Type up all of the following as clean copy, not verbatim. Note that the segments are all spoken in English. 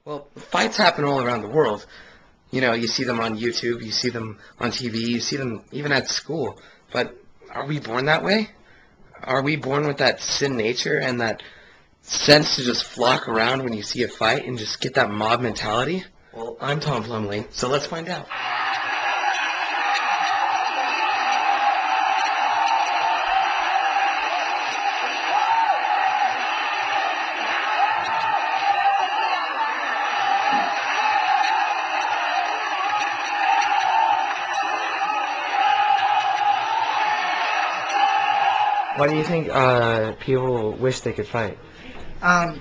Well, fights happen all around the world. You know, you see them on YouTube, you see them on TV, you see them even at school. But are we born that way? Are we born with that sin nature and that sense to just flock around when you see a fight and just get that mob mentality? Well, I'm Tom Plumley, so let's find out. Why do you think people wish they could fight? Um,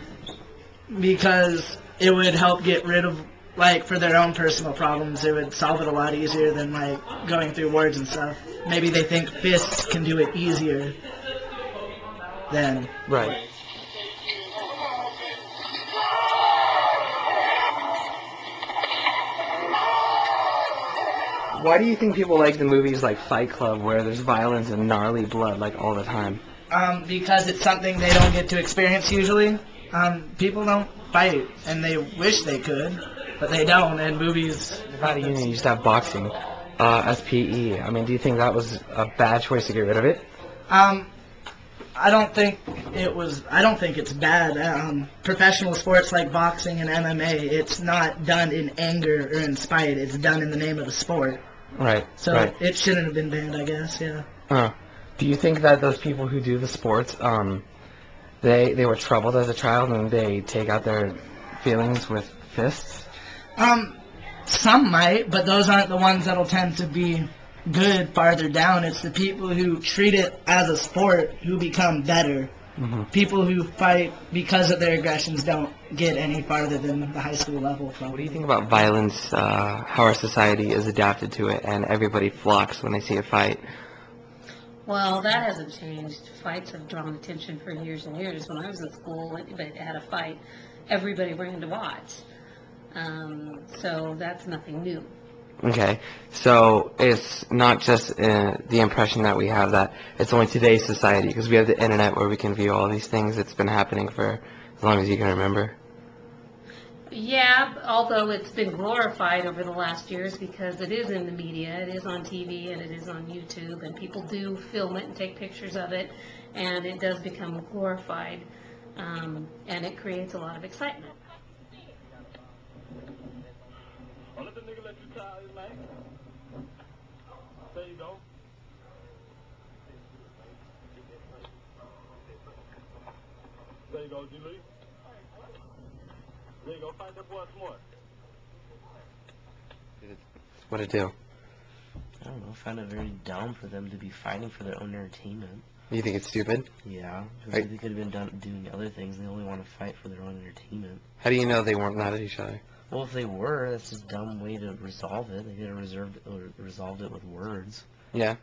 because it would help get rid of, like, for their own personal problems, it would solve it a lot easier than, like, going through words and stuff. Maybe they think fists can do it easier than... Right. Why do you think people like the movies like Fight Club where there's violence and gnarly blood like all the time? Because it's something they don't get to experience usually. People don't fight, and they wish they could, but they don't, and movies... How do you used to have boxing as PE? I mean, do you think that was a bad choice to get rid of it? I don't think it's bad. Professional sports like boxing and MMA, it's not done in anger or in spite. It's done in the name of the sport. Right. So right. It shouldn't have been banned, I guess. Yeah. Do you think that those people who do the sports, they were troubled as a child and they take out their feelings with fists? Some might, but those aren't the ones that'll tend to be good farther down. It's the people who treat it as a sport who become better. Mm-hmm. People who fight because of their aggressions don't get any farther than the high school level. Probably. What do you think about violence, how our society is adapted to it, and everybody flocks when they see a fight? Well, that hasn't changed. Fights have drawn attention for years and years. When I was in school, anybody that had a fight, everybody ran to watch. So that's nothing new. Okay, so it's not just the impression that we have that it's only today's society, because we have the internet where we can view all these things. It's been happening for as long as you can remember. Yeah, although it's been glorified over the last years because it is in the media, it is on TV, and it is on YouTube, and people do film it and take pictures of it, and it does become glorified, and it creates a lot of excitement. Let the nigga let you try his name. There you go. There you go, Julie. There you go. Find that boy some more. What'd it do? I don't know. I find it very dumb for them to be fighting for their own entertainment. You think it's stupid? Yeah, because they could have been doing other things. They only want to fight for their own entertainment. How do you know they weren't mad at each other? Well, if they were, that's just a dumb way to resolve it. They could have resolved it with words. Yeah.